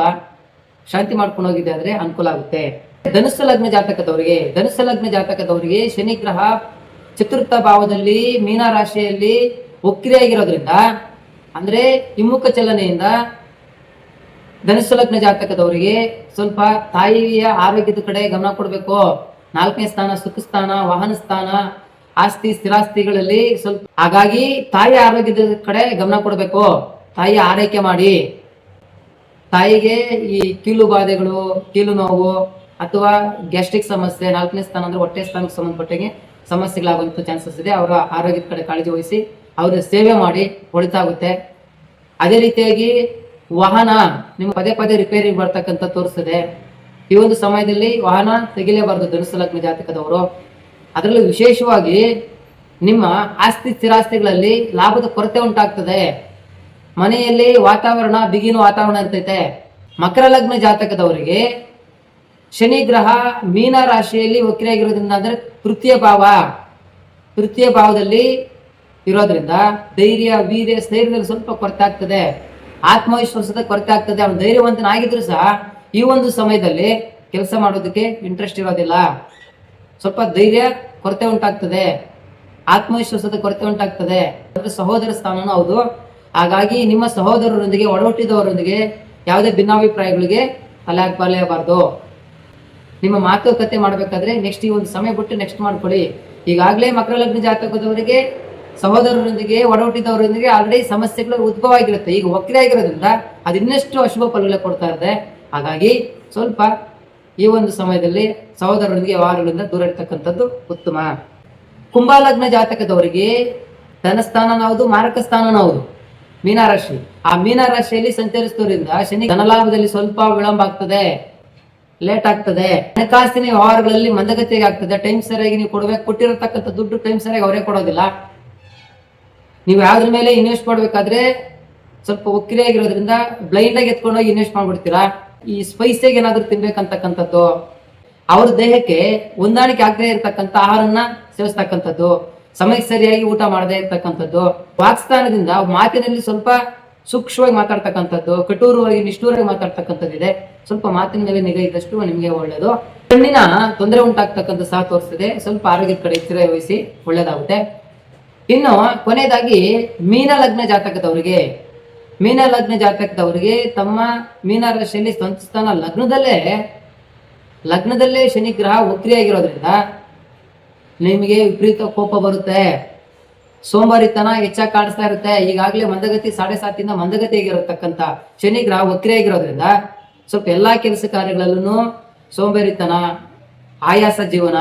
Speaker 1: ಶಾಂತಿ ಮಾಡ್ಕೊಂಡು ಹೋಗಿದೆ ಆದ್ರೆ ಅನುಕೂಲ ಆಗುತ್ತೆ. ಧನುಸ್ಸು ಲಗ್ನ ಜಾತಕದವರಿಗೆ ಶನಿ ಗ್ರಹ ಚತುರ್ಥ ಭಾವದಲ್ಲಿ ಮೀನ ರಾಶಿಯಲ್ಲಿ ವಕ್ರಿಯಾಗಿರೋದ್ರಿಂದ, ಅಂದ್ರೆ ಹಿಮ್ಮುಖ ಚಲನೆಯಿಂದ ಧನುಸ್ಸು ಲಗ್ನ ಜಾತಕದವರಿಗೆ ಸ್ವಲ್ಪ ತಾಯಿಯ ಆರೋಗ್ಯದ ಕಡೆ ಗಮನ ಕೊಡಬೇಕು. 4ನೇ ಸ್ಥಾನ ಸುಖ ಸ್ಥಾನ, ವಾಹನ ಸ್ಥಾನ, ಆಸ್ತಿ ಸ್ಥಿರಾಸ್ತಿಗಳಲ್ಲಿ ಸ್ವಲ್ಪ, ಹಾಗಾಗಿ ತಾಯಿಯ ಆರೋಗ್ಯದ ಕಡೆ ಗಮನ ಕೊಡಬೇಕು. ತಾಯಿಯ ಆರೈಕೆ ಮಾಡಿ. ತಾಯಿಗೆ ಈ ಕೀಲು ಬಾಧೆಗಳು, ಕೀಲು ನೋವು ಅಥವಾ ಗ್ಯಾಸ್ಟ್ರಿಕ್ ಸಮಸ್ಯೆ, 4ನೇ ಸ್ಥಾನ ಅಂದ್ರೆ ಹೊಟ್ಟೆ ಸ್ಥಾನಕ್ಕೆ ಸಂಬಂಧಪಟ್ಟಂಗೆ ಸಮಸ್ಯೆಗಳಾಗುವಂತ ಚಾನ್ಸಸ್ ಇದೆ. ಅವರ ಆರೋಗ್ಯದ ಕಡೆ ಕಾಳಜಿ ವಹಿಸಿ ಅವ್ರ ಸೇವೆ ಮಾಡಿ, ಒಳಿತಾಗುತ್ತೆ. ಅದೇ ರೀತಿಯಾಗಿ ವಾಹನ ನಿಮ್ಮ ಪದೇ ಪದೇ ರಿಪೇರಿ ಬರ್ತಕ್ಕಂಥ ತೋರಿಸ್ತದೆ. ಈ ಒಂದು ಸಮಯದಲ್ಲಿ ವಾಹನ ತೆಗಿಲೇಬಾರದು ಧನುಸ್ಸು ಲಗ್ನ ಜಾತಕದವರು. ಅದರಲ್ಲೂ ವಿಶೇಷವಾಗಿ ನಿಮ್ಮ ಆಸ್ತಿ ಸ್ಥಿರಾಸ್ತಿಗಳಲ್ಲಿ ಲಾಭದ ಕೊರತೆ ಉಂಟಾಗ್ತದೆ. ಮನೆಯಲ್ಲಿ ವಾತಾವರಣ ಬಿಗಿನ ವಾತಾವರಣ ಇರ್ತೈತೆ. ಮಕರ ಲಗ್ನ ಜಾತಕದವರಿಗೆ ಶನಿ ಗ್ರಹ ಮೀನ ರಾಶಿಯಲ್ಲಿ ವಕ್ರಿಯಾಗಿರೋದ್ರಿಂದ, ಅಂದ್ರೆ ತೃತೀಯ ಭಾವದಲ್ಲಿ ಇರೋದ್ರಿಂದ ಧೈರ್ಯ, ವೀರ್ಯ, ಸ್ಥೈರ್ಯದಲ್ಲಿ ಸ್ವಲ್ಪ ಕೊರತೆ ಆಗ್ತದೆ. ಆತ್ಮವಿಶ್ವಾಸದ ಕೊರತೆ ಆಗ್ತದೆ. ಅವನು ಧೈರ್ಯವಂತನಾಗಿದ್ರು ಸಹ ಈ ಒಂದು ಸಮಯದಲ್ಲಿ ಕೆಲಸ ಮಾಡೋದಕ್ಕೆ ಇಂಟ್ರೆಸ್ಟ್ ಇರೋದಿಲ್ಲ. ಸ್ವಲ್ಪ ಧೈರ್ಯ ಕೊರತೆ ಉಂಟಾಗ್ತದೆ, ಆತ್ಮವಿಶ್ವಾಸದ ಕೊರತೆ ಉಂಟಾಗ್ತದೆ. ಅಂದ್ರೆ ಸಹೋದರ ಸ್ಥಾನನೂ ಹೌದು. ಹಾಗಾಗಿ ನಿಮ್ಮ ಸಹೋದರರೊಂದಿಗೆ, ಒಡಹುಟ್ಟಿದವರೊಂದಿಗೆ ಯಾವುದೇ ಭಿನ್ನಾಭಿಪ್ರಾಯಗಳಿಗೆ ಬಲೆಯಬಾರದು. ನಿಮ್ಮ ಮಾತುಕತೆ ಮಾಡಬೇಕಾದ್ರೆ ನೆಕ್ಸ್ಟ್ ಈ ಒಂದು ಸಮಯ ಬಿಟ್ಟು ನೆಕ್ಸ್ಟ್ ಮಾಡ್ಕೊಳ್ಳಿ. ಈಗಾಗಲೇ ಮಕರ ಲಗ್ನ ಜಾತಕದವರಿಗೆ ಸಹೋದರರೊಂದಿಗೆ, ಒಡಹುಟ್ಟಿದವರೊಂದಿಗೆ ಆಲ್ರೆಡಿ ಸಮಸ್ಯೆಗಳು ಉದ್ಭವ ಆಗಿರುತ್ತೆ. ಈಗ ವಕ್ರಿ ಆಗಿರೋದ್ರಿಂದ ಅದು ಇನ್ನಷ್ಟು ಅಶುಭ ಫಲಗಳು ಕೊಡ್ತಾ ಇದೆ. ಹಾಗಾಗಿ ಸ್ವಲ್ಪ ಈ ಒಂದು ಸಮಯದಲ್ಲಿ ಸಹೋದರರೊಂದಿಗೆ ವ್ಯವಹಾರಗಳಿಂದ ದೂರ ಇರ್ತಕ್ಕಂಥದ್ದು ಉತ್ತಮ. ಕುಂಭ ಲಗ್ನ ಜಾತಕದವರಿಗೆ ಧನಸ್ಥಾನ ಹೌದು, ಮಾರಕ ಸ್ಥಾನ ಹೌದು, ಮೀನರಾಶಿ. ಆ ಮೀನರಾಶಿಯಲ್ಲಿ ಸಂಚರಿಸುವುದರಿಂದ ಶನಿ ಧನಲಾಭದಲ್ಲಿ ಸ್ವಲ್ಪ ವಿಳಂಬ ಆಗ್ತದೆ, ಲೇಟ್ ಆಗ್ತದೆ. ಹಣಕಾಸಿನ ವ್ಯವಹಾರಗಳಲ್ಲಿ ಮಂದಗತಿಗೆ ಆಗ್ತದೆ. ಟೈಮ್ ಸರಿಯಾಗಿ ನೀವು ಕೊಟ್ಟಿರತಕ್ಕಂಥ ದುಡ್ಡು ಟೈಮ್ ಸರಿಯಾಗಿ ಅವರೇ ಕೊಡೋದಿಲ್ಲ. ನೀವು ಯಾವ್ದ್ರ ಮೇಲೆ ಇನ್ವೆಸ್ಟ್ ಮಾಡ್ಬೇಕಾದ್ರೆ ಸ್ವಲ್ಪ ವಕ್ರಿಯಾಗಿರೋದ್ರಿಂದ ಬ್ಲೈಂಡ್ ಆಗಿ ಎತ್ಕೊಂಡೋಗಿ ಇನ್ವೆಸ್ಟ್ ಮಾಡ್ಬಿಡ್ತೀರಾ. ಈ ಸ್ಪೈಸಿಯಾಗಿ ಏನಾದ್ರು ತಿನ್ಬೇಕಂತಕ್ಕಂಥದ್ದು, ಅವ್ರ ದೇಹಕ್ಕೆ ಹೊಂದಾಣಿಕೆ ಆಗದೆ ಇರತಕ್ಕಂಥ ಆಹಾರನ ಸೇವಿಸ್ತಕ್ಕಂಥದ್ದು, ಸಮಯಕ್ಕೆ ಸರಿಯಾಗಿ ಊಟ ಮಾಡದೇ ಇರ್ತಕ್ಕಂಥದ್ದು, ವಾಕ್ಸ್ಥಾನದಿಂದ ಮಾತಿನಲ್ಲಿ ಸ್ವಲ್ಪ ಸೂಕ್ಷ್ಮವಾಗಿ ಮಾತಾಡ್ತಕ್ಕಂಥದ್ದು, ಕಠೋರವಾಗಿ ನಿಷ್ಠೂರವಾಗಿ ಮಾತಾಡ್ತಕ್ಕಂಥದ್ದಿದೆ. ಸ್ವಲ್ಪ ಮಾತಿನ ಮೇಲೆ ನಿಗಾ ಇದ್ದಷ್ಟು ನಿಮಗೆ ಒಳ್ಳೇದು. ಕಣ್ಣಿನ ತೊಂದರೆ ಉಂಟಾಗ್ತಕ್ಕಂಥ ಸಹ ತೋರಿಸ್ತದೆ. ಸ್ವಲ್ಪ ಆರೋಗ್ಯದ ಕಡೆ ಎಚ್ಚರ ವಹಿಸಿ, ಒಳ್ಳೇದಾಗುತ್ತೆ. ಇನ್ನು ಕೊನೆಯದಾಗಿ ಮೀನ ಲಗ್ನ ಜಾತಕದವರಿಗೆ ತಮ್ಮ ಮೀನ ರಾಶಿಯಲ್ಲಿ ಸ್ವಂತ ಸ್ಥಾನ ಲಗ್ನದಲ್ಲೇ ಶನಿ ಗ್ರಹ ವಕ್ರಿಯಾಗಿರೋದ್ರಿಂದ ನಿಮಗೆ ವಿಪರೀತ ಕೋಪ ಬರುತ್ತೆ, ಸೋಂಬಾರಿತನ ಹೆಚ್ಚಾಗಿ ಕಾಣಿಸ್ತಾ ಇರುತ್ತೆ. ಈಗಾಗಲೇ ಮಂದಗತಿ 7.5 ಮಂದಗತಿಯಾಗಿರತಕ್ಕಂಥ ಶನಿ ಗ್ರಹ ವಕ್ರಿಯಾಗಿರೋದ್ರಿಂದ ಸ್ವಲ್ಪ ಎಲ್ಲಾ ಕೆಲಸ ಕಾರ್ಯಗಳಲ್ಲೂ ಸೋಂಬೇರಿತನ, ಆಯಾಸ ಜೀವನ,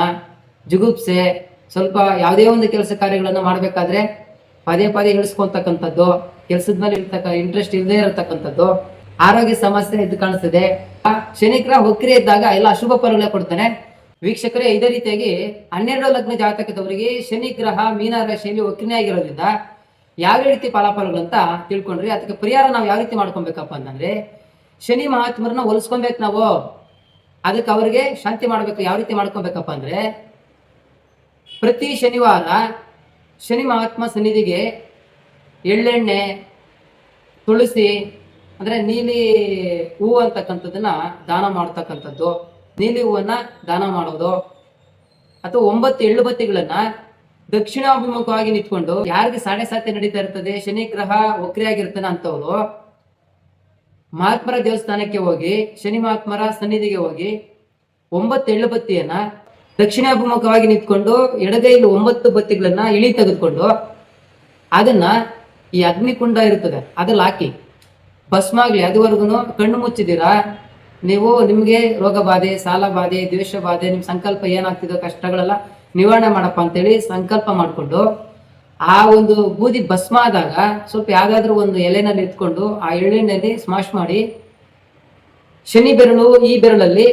Speaker 1: ಜುಗುಪ್ಸೆ, ಸ್ವಲ್ಪ ಯಾವುದೇ ಒಂದು ಕೆಲಸ ಕಾರ್ಯಗಳನ್ನು ಮಾಡಬೇಕಾದ್ರೆ ಪದೇ ಇಳಿಸ್ಕೊಂತಕ್ಕಂಥದ್ದು, ಕೆಲಸದ ಮೇಲೆ ಇಂಟ್ರೆಸ್ಟ್ ಇಲ್ಲದೆ ಇರತಕ್ಕಂಥದ್ದು, ಆರೋಗ್ಯ ಸಮಸ್ಯೆ ಇದು ಕಾಣಿಸ್ತದೆ. ಶನಿ ಗ್ರಹ ವಕ್ರಿ ಇದ್ದಾಗ ಎಲ್ಲ ಅಶುಭ ಫಲಗಳೇ ಕೊಡ್ತಾನೆ. ವೀಕ್ಷಕರೇ, ಇದೇ ರೀತಿಯಾಗಿ 12 ಲಗ್ನ ಜಾತಕದವರಿಗೆ ಶನಿ ಗ್ರಹ ಮೀನ ರಾಶಿಯಲ್ಲಿ ವಕ್ರಿನೇ ಆಗಿರೋದ್ರಿಂದ ಯಾವ ರೀತಿ ಫಲಾಫಲಗಳು ಅಂತ ತಿಳ್ಕೊಂಡ್ರಿ. ಅದಕ್ಕೆ ಪರಿಹಾರ ನಾವು ಯಾವ ರೀತಿ ಮಾಡ್ಕೊಬೇಕಪ್ಪ ಅಂತಂದ್ರೆ, ಶನಿ ಮಹಾತ್ಮರನ್ನ ಹೋಲಿಸ್ಕೊಬೇಕು ನಾವು. ಅದಕ್ಕೆ ಅವರಿಗೆ ಶಾಂತಿ ಮಾಡ್ಬೇಕು. ಯಾವ ರೀತಿ ಮಾಡ್ಕೊಬೇಕಪ್ಪ ಅಂದ್ರೆ, ಪ್ರತಿ ಶನಿವಾರ ಶನಿ ಮಹಾತ್ಮ ಸನ್ನಿಧಿಗೆ ಎಳ್ಳೆಣ್ಣೆ, ತುಳಸಿ, ಅಂದ್ರೆ ನೀಲಿ ಹೂವು ಅಂತಕ್ಕಂಥದ್ದನ್ನ ದಾನ ಮಾಡ್ತಕ್ಕಂಥದ್ದು, ನೀಲಿ ಹೂವನ್ನ ದಾನ ಮಾಡೋದು, ಅಥವಾ 9 ಎಳ್ಳು ಬತ್ತಿಗಳನ್ನ ದಕ್ಷಿಣಾಭಿಮುಖವಾಗಿ ನಿಂತ್ಕೊಂಡು, ಯಾರಿಗೆ 7.5 ನಡೀತಾ ಇರ್ತದೆ, ಶನಿ ಗ್ರಹ ವಕ್ರಿಯಾಗಿರ್ತಾನೆ ಅಂತವ್ರು ಮಹಾತ್ಮರ ದೇವಸ್ಥಾನಕ್ಕೆ ಹೋಗಿ, ಶನಿ ಮಹಾತ್ಮರ ಸನ್ನಿಧಿಗೆ ಹೋಗಿ 9 ಎಳ್ಳು ಬತ್ತಿಯನ್ನ ದಕ್ಷಿಣಾಭಿಮುಖವಾಗಿ ನಿಂತ್ಕೊಂಡು ಎಡಗೈಲಿ 9 ಬತ್ತಿಗಳನ್ನ ಇಳಿ ತೆಗೆದುಕೊಂಡು ಅದನ್ನ ಈ ಅಗ್ನಿಕುಂಡ ಇರ್ತದೆ ಅದ್ರಲ್ಲಿ ಹಾಕಿ ಭಸ್ಮಾಗ್ಲಿ. ಅದುವರೆಗೂ ಕಣ್ಣು ಮುಚ್ಚಿದ್ದೀರಾ ನೀವು, ನಿಮ್ಗೆ ರೋಗ ಬಾಧೆ, ಸಾಲ ಬಾಧೆ, ದ್ವೇಷ ಬಾಧೆ, ನಿಮ್ ಸಂಕಲ್ಪ ಏನಾಗ್ತಿದೋ ಕಷ್ಟಗಳೆಲ್ಲ ನಿವಾರಣೆ ಮಾಡಪ್ಪ ಅಂತೇಳಿ ಸಂಕಲ್ಪ ಮಾಡ್ಕೊಂಡು ಆ ಒಂದು ಬೂದಿ ಭಸ್ಮ ಆದಾಗ ಸ್ವಲ್ಪ ಯಾವ್ದಾದ್ರು ಒಂದು ಎಲೆನಲ್ಲಿ ಎತ್ಕೊಂಡು ಆ ಎಳ್ಳಿನಲ್ಲಿ ಸ್ಮಾಶ್ ಮಾಡಿ ಶನಿ ಬೆರಳು ಈ ಬೆರಳಲ್ಲಿ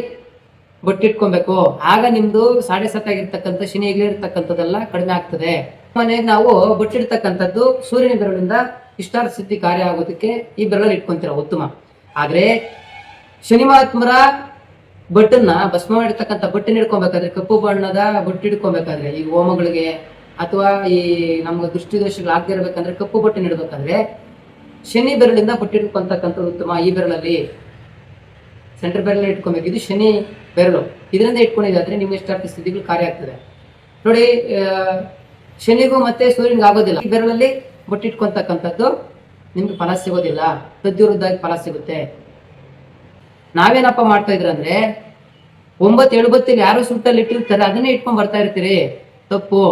Speaker 1: ಬೊಟ್ಟಿಟ್ಕೊಬೇಕು. ಆಗ ನಿಮ್ದು ಸಾಡೆ ಸತ್ತಾಗಿರ್ತಕ್ಕಂಥ ಶನಿ ಇರ್ತಕ್ಕಂಥದ್ದೆಲ್ಲ ಕಡಿಮೆ ಆಗ್ತದೆ. ಮನೆಗೆ ನಾವು ಬೊಟ್ಟಿಡ್ತಕ್ಕಂಥದ್ದು ಸೂರ್ಯನ ಬೆರಳಿಂದ ಇಷ್ಟಾರ್ಥ ಸಿದ್ಧಿ ಕಾರ್ಯ ಆಗೋದಕ್ಕೆ ಈ ಬೆರಳಲ್ಲಿ ಇಟ್ಕೊಂತೀರ ಉತ್ತಮ. ಆದ್ರೆ ಶನಿ ಮಹಾತ್ಮರ ಬಟ್ಟನ್ನ ಭಸ್ಮ ಮಾಡಿರ್ತಕ್ಕಂಥ ಬಟ್ಟನ್ನ ಇಟ್ಕೊಬೇಕಾದ್ರೆ, ಕಪ್ಪು ಬಣ್ಣದ ಬೊಟ್ಟು ಇಟ್ಕೊಬೇಕಾದ್ರೆ, ಈ ಹೋಮಗಳಿಗೆ ಅಥವಾ ಈ ನಮ್ಗೆ ದೃಷ್ಟಿ ದೋಷಗಳು ಆಗದೆ ಇರ್ಬೇಕಂದ್ರೆ ಕಪ್ಪು ಬಟ್ಟನ್ನ ಇಡ್ಬೇಕಾದ್ರೆ ಶನಿ ಬೆರಳಿಂದ ಬೊಟ್ಟಿಟ್ಕೊಂತಕ್ಕಂಥದ್ದು ಉತ್ತಮ. ಈ ಬೆರಳಲ್ಲಿ ಸೆಂಟರ್ ಬೆರಳಲ್ಲಿ ಇಟ್ಕೊಬೇಕು. ಇದು ಶನಿ ಬೆರಳು, ಇದರಿಂದ ಇಟ್ಕೊಂಡಿದ್ದಾದ್ರೆ ನಿಮ್ಗೆ ಇಷ್ಟಾರ್ಥ ಸ್ಥಿತಿಗಳು ಕಾರ್ಯ ಆಗ್ತದೆ. ನೋಡಿ, ಶನಿಗೂ ಮತ್ತೆ ಸೂರ್ಯನಿಗೂ ಆಗೋದಿಲ್ಲ. ಈ ಬೆರಳಲ್ಲಿ ಬೊಟ್ಟಿಟ್ಕೊಂತಕ್ಕಂಥದ್ದು ನಿಮ್ಗೆ ಫಲ ಸಿಗೋದಿಲ್ಲ, ತದ್ವಿರುದ್ಧಾಗಿ ಫಲ ಸಿಗುತ್ತೆ. ನಾವೇನಪ್ಪ ಮಾಡ್ತಾ ಇದ್ರಂದ್ರೆ 9-7 ಯಾರು ಸುಟ್ಟಲ್ಲಿ ಇಟ್ಟಿರ್ತಾರೆ ಅದನ್ನೇ ಇಟ್ಕೊಂಡ್ ಬರ್ತಾ ಇರ್ತೀರಿ, ತಪ್ಪು.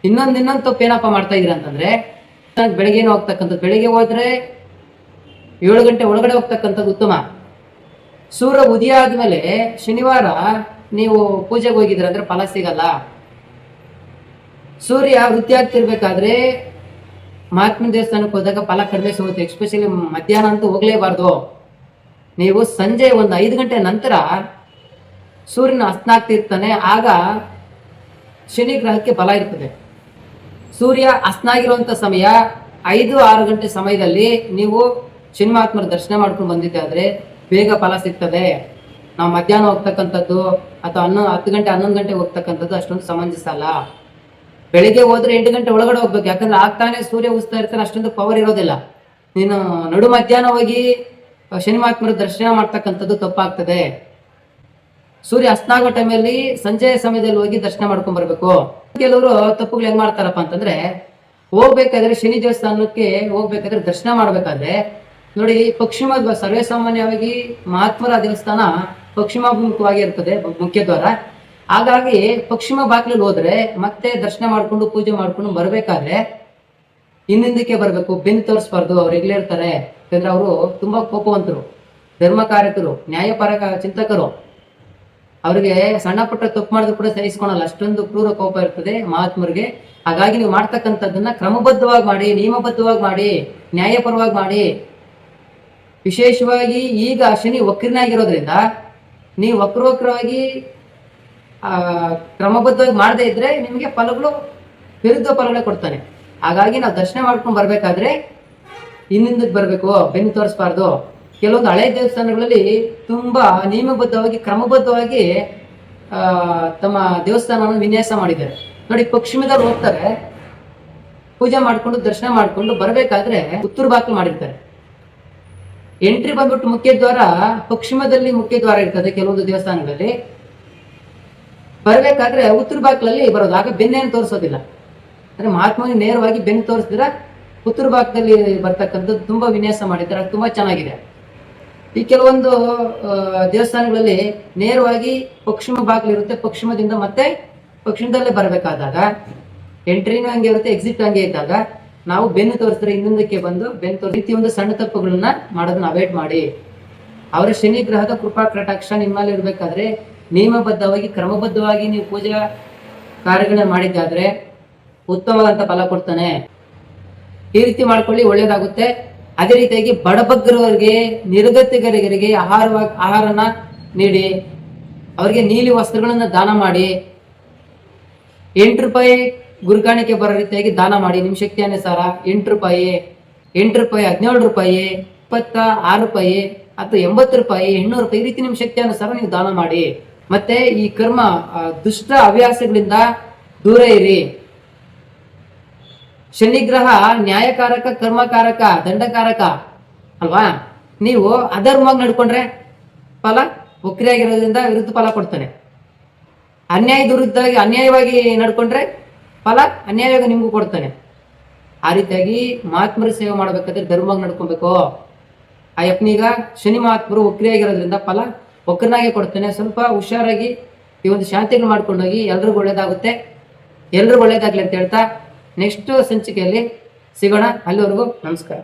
Speaker 1: ಇನ್ನೊಂದು ತಪ್ಪು ಏನಪ್ಪ ಮಾಡ್ತಾ ಇದ್ದೀರ ಅಂತಂದ್ರೆ, ಬೆಳಗ್ಗೆನೇ ಹೋಗ್ತಕ್ಕಂಥದ್ದು. ಬೆಳಿಗ್ಗೆ ಹೋದ್ರೆ 7 ಗಂಟೆ ಒಳಗಡೆ ಹೋಗ್ತಕ್ಕಂಥದ್ದು ಉತ್ತಮ. ಸೂರ್ಯ ಉದಯ ಆದ್ಮೇಲೆ ಶನಿವಾರ ನೀವು ಪೂಜೆಗೆ ಹೋಗಿದ್ರೆ ಅಂದ್ರೆ ಫಲ ಸಿಗಲ್ಲ. ಸೂರ್ಯ ವೃತ್ತಿ ಆಗ್ತಿರ್ಬೇಕಾದ್ರೆ ಮಹಾತ್ಮನ ದೇವಸ್ಥಾನಕ್ಕೆ ಹೋದಾಗ ಫಲ ಕಡಿಮೆ ಸಿಗುತ್ತೆ. ಎಸ್ಪೆಷಲಿ ಮಧ್ಯಾಹ್ನ ಅಂತೂ ಹೋಗ್ಲೇಬಾರ್ದು. ನೀವು ಸಂಜೆ 5 ಗಂಟೆ ನಂತರ ಸೂರ್ಯನ ಅಸ್ತನಾಗ್ತಿರ್ತಾನೆ, ಆಗ ಶನಿ ಗ್ರಹಕ್ಕೆ ಬಲ ಇರ್ತದೆ. ಸೂರ್ಯ ಅಸ್ತನಾಗಿರುವಂತ ಸಮಯ 5-6 ಗಂಟೆ ಸಮಯದಲ್ಲಿ ನೀವು ಶನಿ ಮಹಾತ್ಮರ ದರ್ಶನ ಮಾಡ್ಕೊಂಡು ಬಂದಿದ್ದೆ ಆದ್ರೆ ಬೇಗ ಫಲ ಸಿಗ್ತದೆ. ನಾವು ಮಧ್ಯಾಹ್ನ ಹೋಗ್ತಕ್ಕಂಥದ್ದು ಅಥವಾ 10 ಗಂಟೆ 11 ಗಂಟೆ ಹೋಗ್ತಕ್ಕಂಥದ್ದು ಅಷ್ಟೊಂದು ಸಮಂಜಸ ಅಲ್ಲ. ಬೆಳಿಗ್ಗೆ ಹೋದ್ರೆ 8 ಗಂಟೆ ಒಳಗಡೆ ಹೋಗ್ಬೇಕು. ಯಾಕಂದ್ರೆ ಆಗ್ತಾನೆ ಸೂರ್ಯ ಉಸ್ತಾ ಇರ್ತಾನೆ, ಅಷ್ಟೊಂದು ಪವರ್ ಇರೋದಿಲ್ಲ. ನೀನು ನಡು ಮಧ್ಯಾಹ್ನ ಹೋಗಿ ಶನಿ ಮಹಾತ್ಮರ ದರ್ಶನ ಮಾಡ್ತಕ್ಕಂಥದ್ದು ತಪ್ಪಾಗ್ತದೆ. ಸೂರ್ಯ ಅಸ್ತನಾಗೋ ಟೈಮಲ್ಲಿ ಸಂಜೆ ಸಮಯದಲ್ಲಿ ಹೋಗಿ ದರ್ಶನ ಮಾಡ್ಕೊಂಡ್ ಬರ್ಬೇಕು. ಕೆಲವರು ತಪ್ಪುಗಳು ಹೆಂಗ್ ಮಾಡ್ತಾರಪ್ಪ ಅಂತಂದ್ರೆ, ಹೋಗ್ಬೇಕಾದ್ರೆ ಶನಿ ದೇವಸ್ಥಾನಕ್ಕೆ ಹೋಗ್ಬೇಕಾದ್ರೆ ದರ್ಶನ ಮಾಡ್ಬೇಕಾದ್ರೆ ನೋಡಿ, ಪಶ್ಚಿಮ ಸರ್ವೇ ಸಾಮಾನ್ಯವಾಗಿ ಮಹಾತ್ಮರ ದೇವಸ್ಥಾನ ಪಶ್ಚಿಮಾಭಿಮುಖವಾಗಿ ಇರ್ತದೆ ಮುಖ್ಯ ದ್ವಾರ. ಹಾಗಾಗಿ ಪಶ್ಚಿಮ ಬಾಗಿಲಲ್ಲಿ ಹೋದ್ರೆ ಮತ್ತೆ ದರ್ಶನ ಮಾಡ್ಕೊಂಡು ಪೂಜೆ ಮಾಡ್ಕೊಂಡು ಬರ್ಬೇಕಾದ್ರೆ ಹಿಂದಿಂದಕ್ಕೆ ಬರ್ಬೇಕು, ಬೆನ್ನು ತೋರಿಸ್ಬಾರ್ದು. ಅವ್ರು ಈಗಲೇ ಇರ್ತಾರೆ, ಯಾಕಂದ್ರೆ ಅವರು ತುಂಬಾ ಕೋಪವಂತರು, ಧರ್ಮಕಾರಕರು, ನ್ಯಾಯಪರ ಚಿಂತಕರು. ಅವ್ರಿಗೆ ಸಣ್ಣ ಪುಟ್ಟ ತಪ್ಪು ಮಾಡಿದ್ರು ಕೂಡ ಸಹಿಸ್ಕೊಳಲ್ಲ, ಅಷ್ಟೊಂದು ಕ್ರೂರ ಕೋಪ ಇರ್ತದೆ ಮಹಾತ್ಮರಿಗೆ. ಹಾಗಾಗಿ ನೀವು ಮಾಡ್ತಕ್ಕಂಥದ್ದನ್ನ ಕ್ರಮಬದ್ಧವಾಗಿ ಮಾಡಿ, ನಿಯಮಬದ್ಧವಾಗಿ ಮಾಡಿ, ನ್ಯಾಯಪರವಾಗಿ ಮಾಡಿ. ವಿಶೇಷವಾಗಿ ಈಗ ಶನಿ ವಕ್ರನಾಗಿರೋದ್ರಿಂದ ನೀವು ವಕ್ರವಾಗಿ ಕ್ರಮಬದ್ಧವಾಗಿ ಮಾಡದೇ ಇದ್ರೆ ನಿಮಗೆ ಫಲಗಳು ವಿರುದ್ಧ ಫಲಗಳೇ ಕೊಡ್ತಾನೆ. ಹಾಗಾಗಿ ನಾವು ದರ್ಶನ ಮಾಡ್ಕೊಂಡು ಬರ್ಬೇಕಾದ್ರೆ ಹಿಂದಿಂದಕ್ಕೆ ಬರ್ಬೇಕು, ಬೆನ್ನು ತೋರಿಸ್ಬಾರ್ದು. ಕೆಲವೊಂದು ಹಳೆ ದೇವಸ್ಥಾನಗಳಲ್ಲಿ ತುಂಬಾ ನಿಯಮಬದ್ಧವಾಗಿ ಕ್ರಮಬದ್ಧವಾಗಿ ತಮ್ಮ ದೇವಸ್ಥಾನವನ್ನು ವಿನ್ಯಾಸ ಮಾಡಿದ್ದಾರೆ. ನೋಡಿ, ಪಶ್ಚಿಮದಲ್ಲಿ ಹೋಗ್ತಾರೆ, ಪೂಜೆ ಮಾಡ್ಕೊಂಡು ದರ್ಶನ ಮಾಡ್ಕೊಂಡು ಬರ್ಬೇಕಾದ್ರೆ ಉತ್ತರ ಬಾಗಿಲು ಮಾಡಿರ್ತಾರೆ. ಎಂಟ್ರಿ ಬಂದ್ಬಿಟ್ಟು ಮುಖ್ಯ ದ್ವಾರ ಪಶ್ಚಿಮದಲ್ಲಿ ಮುಖ್ಯ ದ್ವಾರ ಇರ್ತದೆ ಕೆಲವೊಂದು ದೇವಸ್ಥಾನಗಳಲ್ಲಿ. ಬರ್ಬೇಕಾದ್ರೆ ಉತ್ತರ ಬಾಗಿಲಲ್ಲಿ ಬರೋದು, ಆಗ ಬೆನ್ನೇನು ತೋರಿಸೋದಿಲ್ಲ. ಅಂದ್ರೆ ಮಹಾತ್ಮನಿಗೆ ನೇರವಾಗಿ ಬೆನ್ನು ತೋರಿಸಿದ್ರೆ ಉತ್ತರ ಭಾಗದಲ್ಲಿ ಬರ್ತಕ್ಕಂಥದ್ದು ತುಂಬಾ ವಿನ್ಯಾಸ ಮಾಡಿದ್ದಾರೆ, ಅದು ತುಂಬಾ ಚೆನ್ನಾಗಿದೆ. ಈ ಕೆಲವೊಂದು ದೇವಸ್ಥಾನಗಳಲ್ಲಿ ನೇರವಾಗಿ ಪಶ್ಚಿಮ ಬಾಗಿಲು ಇರುತ್ತೆ, ಪಶ್ಚಿಮದಿಂದ ಮತ್ತೆ ಪಶ್ಚಿಮದಲ್ಲೇ ಬರಬೇಕಾದಾಗ ಎಂಟ್ರಿನೂ ಹಂಗೆ ಇರುತ್ತೆ, ಎಕ್ಸಿಟ್ ಹಂಗೆ ಇದ್ದಾಗ ನಾವು ಬೆನ್ನು ತೋರಿಸಿದ್ರೆ ಹಿಂದಕ್ಕೆ ಬಂದು ಬೆನ್ನು ತೋರಿಸಿ ರೀತಿ ಒಂದು ಸಣ್ಣ ತಪ್ಪುಗಳನ್ನ ಮಾಡೋದನ್ನ ಅವಾಯ್ಡ್ ಮಾಡಿ. ಅವರ ಶನಿ ಗ್ರಹದ ಕೃಪಾ ಕಟಾಕ್ಷ ನಿಮ್ಮಲ್ಲಿ ಇರಬೇಕಾದ್ರೆ ನಿಯಮಬದ್ಧವಾಗಿ ಕ್ರಮಬದ್ಧವಾಗಿ ನೀವು ಪೂಜಾ ಕಾರ್ಯಗಳನ್ನ ಮಾಡಿದ್ದಾದ್ರೆ ಉತ್ತಮವಾದಂತ ಫಲ ಕೊಡ್ತಾನೆ. ಈ ರೀತಿ ಮಾಡ್ಕೊಳ್ಳಿ, ಒಳ್ಳೇದಾಗುತ್ತೆ. ಅದೇ ರೀತಿಯಾಗಿ ಬಡಬಗ್ಗರವರಿಗೆ, ನಿರ್ಗತಿಕರಿಗೆ ಆಹಾರನ ನೀಡಿ, ಅವರಿಗೆ ನೀಲಿ ವಸ್ತ್ರಗಳನ್ನ ದಾನ ಮಾಡಿ, 8 ರೂಪಾಯಿ ಗುರುಕಾಣಿಕೆ ಬರೋ ರೀತಿಯಾಗಿ ದಾನ ಮಾಡಿ. ನಿಮ್ಮ ಶಕ್ತಿ ಅನುಸಾರ 8 ರೂಪಾಯಿ, 8 ರೂಪಾಯಿ, 17 ರೂಪಾಯಿ, 26 ರೂಪಾಯಿ ಅಥವಾ 80 ರೂಪಾಯಿ, 800 ರೂಪಾಯಿ, ಈ ರೀತಿ ನಿಮ್ಮ ಶಕ್ತಿ ಅನುಸಾರ ನೀವು ದಾನ ಮಾಡಿ. ಮತ್ತೆ ಈ ಕರ್ಮ ದುಷ್ಟ ಹವ್ಯಾಸಗಳಿಂದ ದೂರ ಇರಿ. ಶನಿಗ್ರಹ ನ್ಯಾಯಕಾರಕ, ಕರ್ಮಕಾರಕ, ದಂಡಕಾರಕ ಅಲ್ವಾ? ನೀವು ಅಧರ್ಮವಾಗಿ ನಡ್ಕೊಂಡ್ರೆ ಫಲ ವಕ್ರಿಯಾಗಿರೋದ್ರಿಂದ ವಿರುದ್ಧ ಫಲ ಕೊಡ್ತಾನೆ. ಅನ್ಯಾಯವಾಗಿ ನಡ್ಕೊಂಡ್ರೆ ಫಲ ಅನ್ಯಾಯವಾಗಿ ನಿಮ್ಗೂ ಕೊಡ್ತಾನೆ. ಆ ರೀತಿಯಾಗಿ ಮಹಾತ್ಮರ ಸೇವೆ ಮಾಡ್ಬೇಕಾದ್ರೆ ಧರ್ಮವಾಗಿ ನಡ್ಕೊಬೇಕು. ಆ ಯಪ್ನೀಗ ಶನಿ ಮಹಾತ್ಮರು ವಕ್ರಿಯಾಗಿರೋದ್ರಿಂದ ಫಲ ವಕ್ರನಾಗೆ ಕೊಡ್ತಾನೆ. ಸ್ವಲ್ಪ ಹುಷಾರಾಗಿ ಈ ಒಂದು ಶಾಂತಿಗಳು ಮಾಡ್ಕೊಂಡೋಗಿ ಎಲ್ರಿಗೂ ಒಳ್ಳೇದಾಗುತ್ತೆ. ಎಲ್ರಿಗೂ ಒಳ್ಳೇದಾಗ್ಲಿ ಅಂತ ಹೇಳ್ತಾ ನೆಕ್ಸ್ಟ್ ಸಂಚಿಕೆಯಲ್ಲಿ ಸಿಗೋಣ. ಅಲ್ಲಿವರೆಗೂ ನಮಸ್ಕಾರ.